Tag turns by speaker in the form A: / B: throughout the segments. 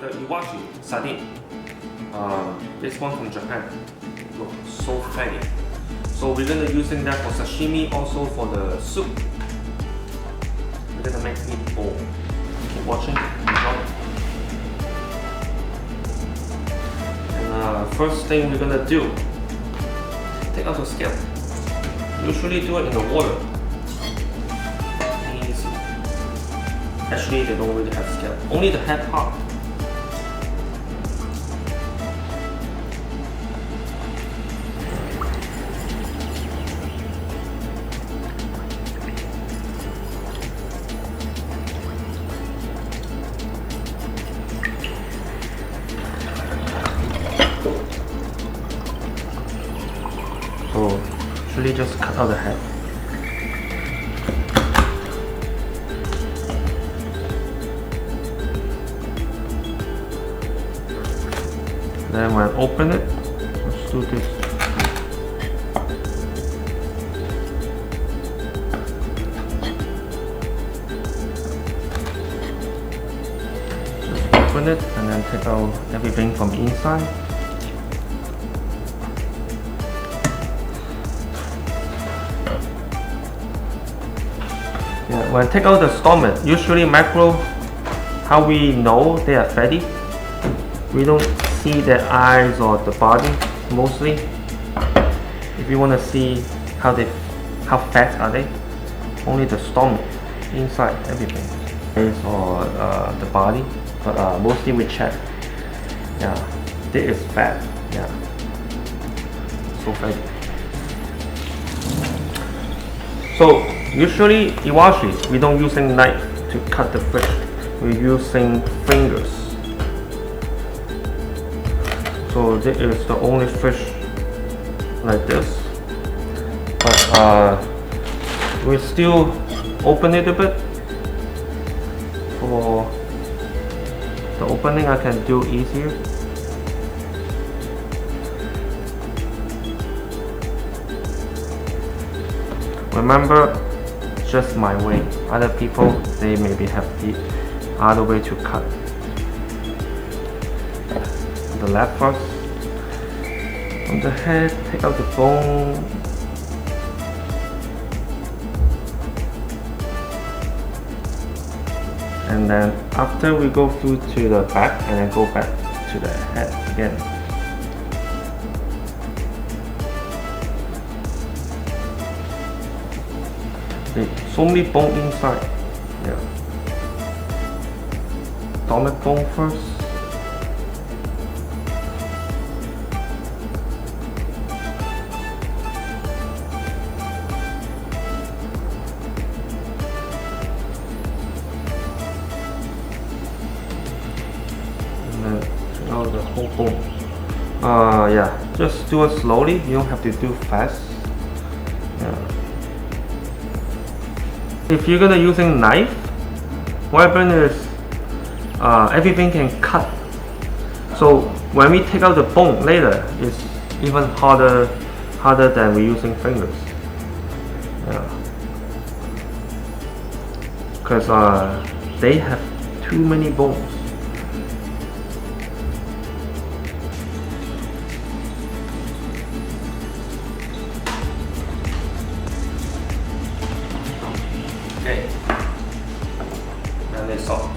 A: the Iwashi sardine. This one from Japan. Look, so fatty. So we're gonna using that for sashimi, also for the soup. We're gonna make meatball. Keep watching. Enjoy. And first thing we're gonna do, take out the scale. Usually do it in the water. Easy. Actually, they don't really have scale. Only the head part. So actually just cut out the head. Then when open it, let's do this. Just open it and then take out everything from inside. Yeah, when take out the stomach, usually mackerel, how we know they are fatty, we don't see their eyes or the body mostly. If you want to see how fat are they, only the stomach, inside everything, face or the body, but mostly we check. Yeah, this is fat. Yeah, so fatty. So usually Iwashi, we don't using knife to cut the fish. We're using fingers. So this is the only fish like this. But we still open it a bit. For the opening, I can do easier. Remember, just my way. Other people, they maybe have the other way to cut. The left first. From the head, take out the bone. And then after we go through to the back and then go back to the head again. So many bone inside. Yeah. Stomach bone first. And then take out the whole bone. Yeah. Just do it slowly. You don't have to do fast. Yeah. If you're gonna using knife, what happens is everything can cut. So when we take out the bone later, it's even harder than we using fingers. Yeah, because they have too many bones. Okay, and then salt.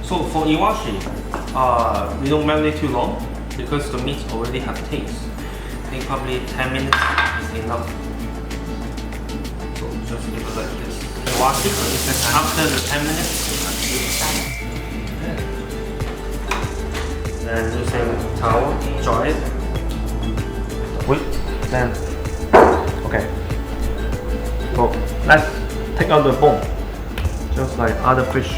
A: So for Iwashi, we don't marinate too long because the meat already have taste. I think probably 10 minutes is enough. So just leave it like this. Iwashi, after the 10 minutes, then using towel, dry it. Wait, then, okay. So let's take out the bone, just like other fish.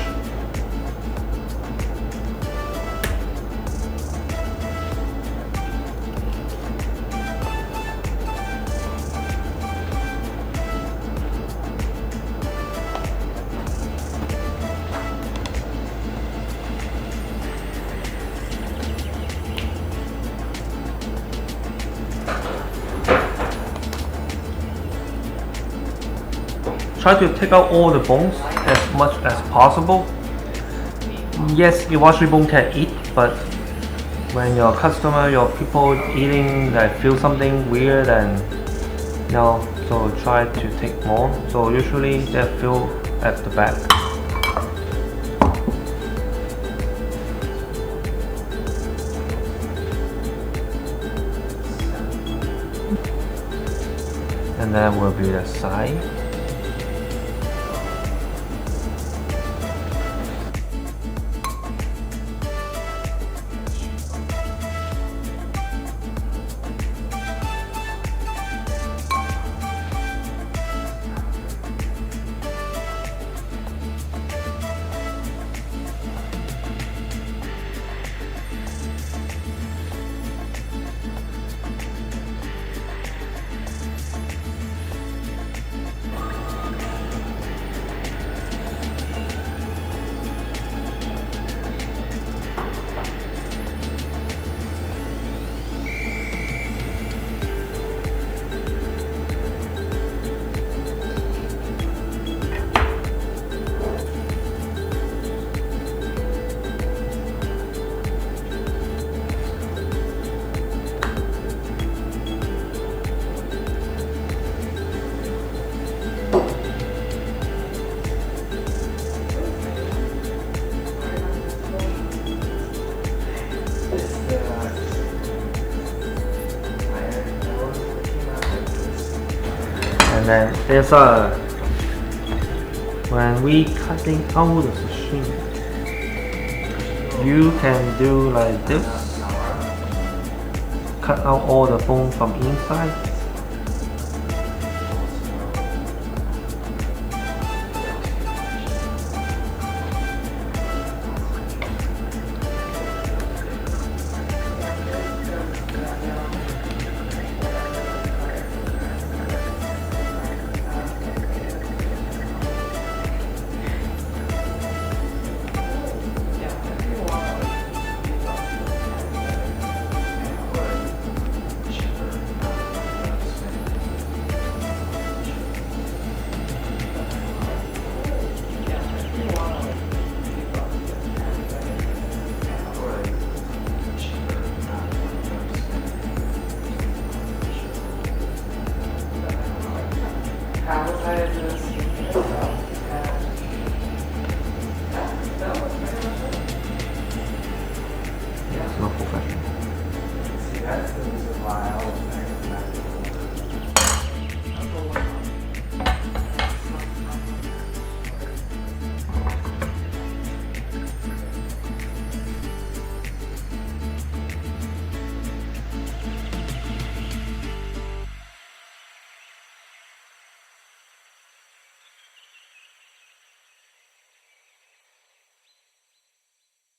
A: try to take out all the bones as much as possible. Yes, Iwashi bone can eat, but when your customer, your people eating, like feel something weird, and so try to take more. So usually they feel at the back. And that will be the side. And then there's when we cutting out the sashimi, you can do like this, cut out all the bone from inside.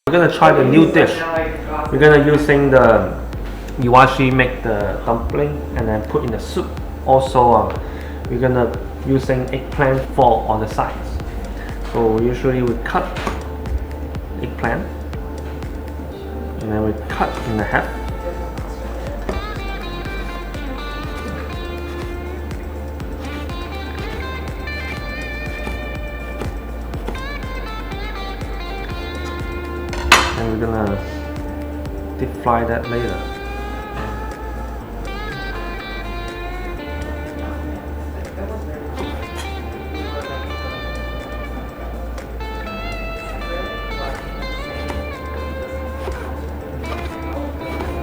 A: We're gonna try the new dish. We're gonna using the Iwashi make the dumpling and then put in the soup. Also, we're gonna using eggplant for on the sides. So usually we cut eggplant and then we cut in the half. And we're gonna deep fry that later.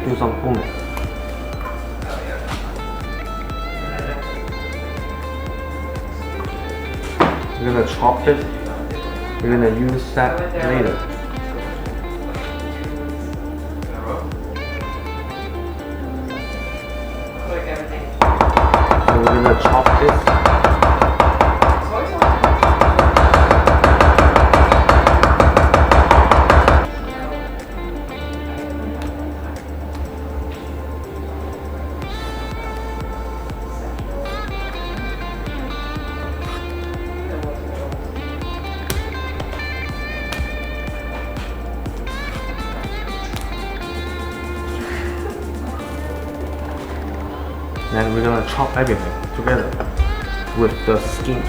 A: Do some plum. We're gonna chop it. We're gonna use that later. So we're gonna chop this. And we're gonna chop everything together with the skin.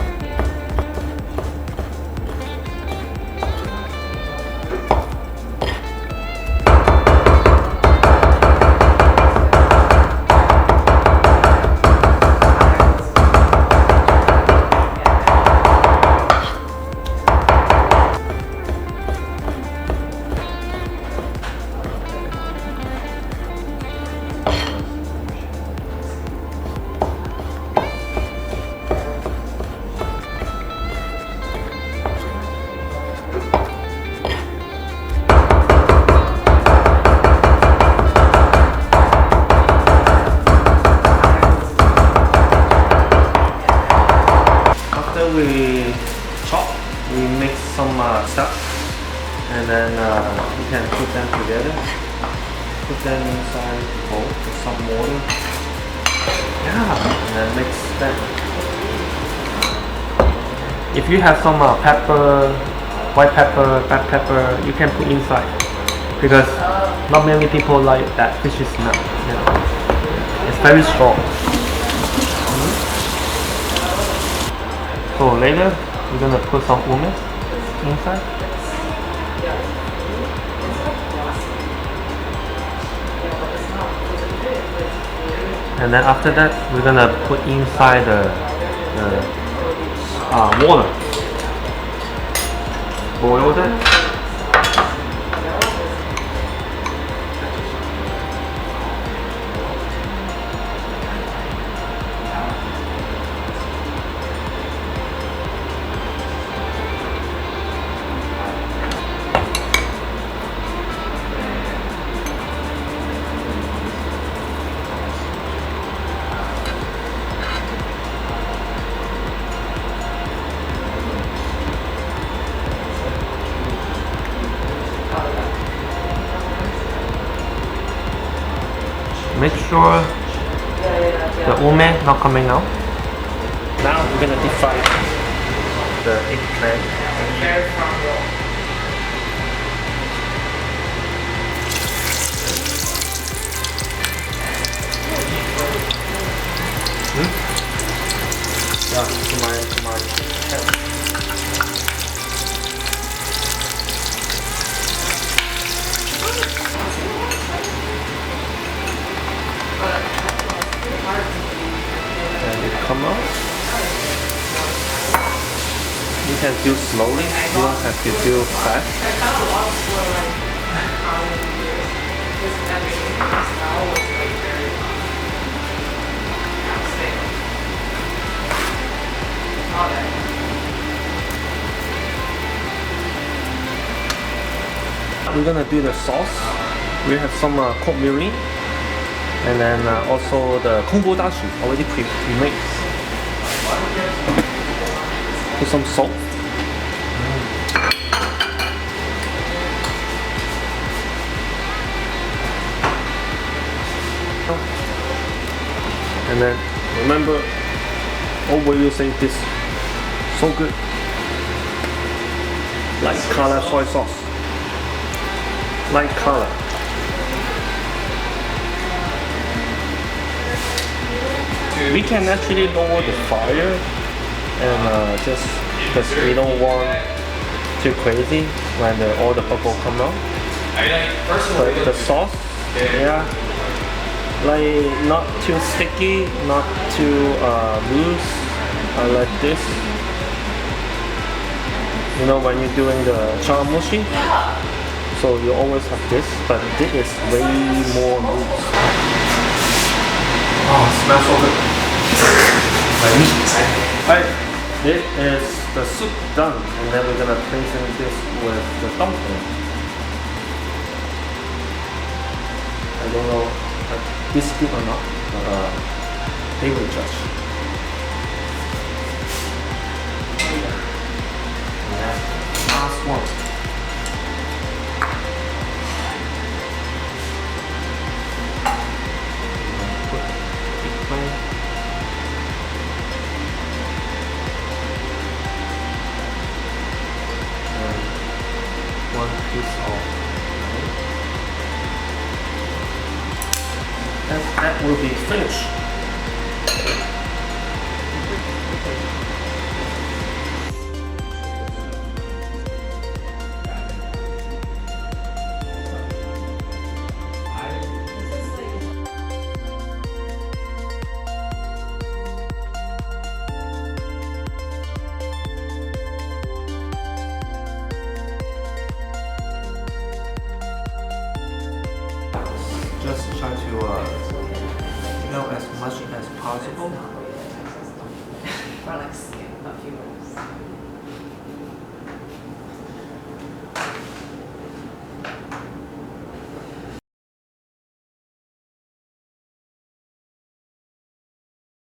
A: stuff, and then you can put them together. Put them inside the bowl with some water. Yeah, and then mix them. If you have some pepper, white pepper, black pepper, you can put inside, because not many people like that fishy smell. You know, it's very strong. So later, we're gonna put some ume inside. And then after that, we're gonna put inside the water. Boil that. Make sure the ume not coming out. Now we're gonna deep fry the eggplant. Yeah, to my head. Come out. You can do slowly, you don't have to do fast. We're gonna do the sauce. We have some cooked mirin, and then also the kombu dashi already pre-made. Put some salt. And then remember, always you say this, so good. Light color soy sauce. Light color. We can actually lower the fire and just because we don't want too crazy when all the bubble come out. But the sauce, yeah, like not too sticky, not too loose. I like this. You know, when you're doing the chamushi, so you always have this, but this is way more loose. Oh, it smells so good. Alright, this is the soup done, and then we're gonna place in this with the dumpling. I don't know if this is good or not, but they will judge. And last one. One piece of and that will be finished. Just try to melt as much as possible.
B: For like a few minutes.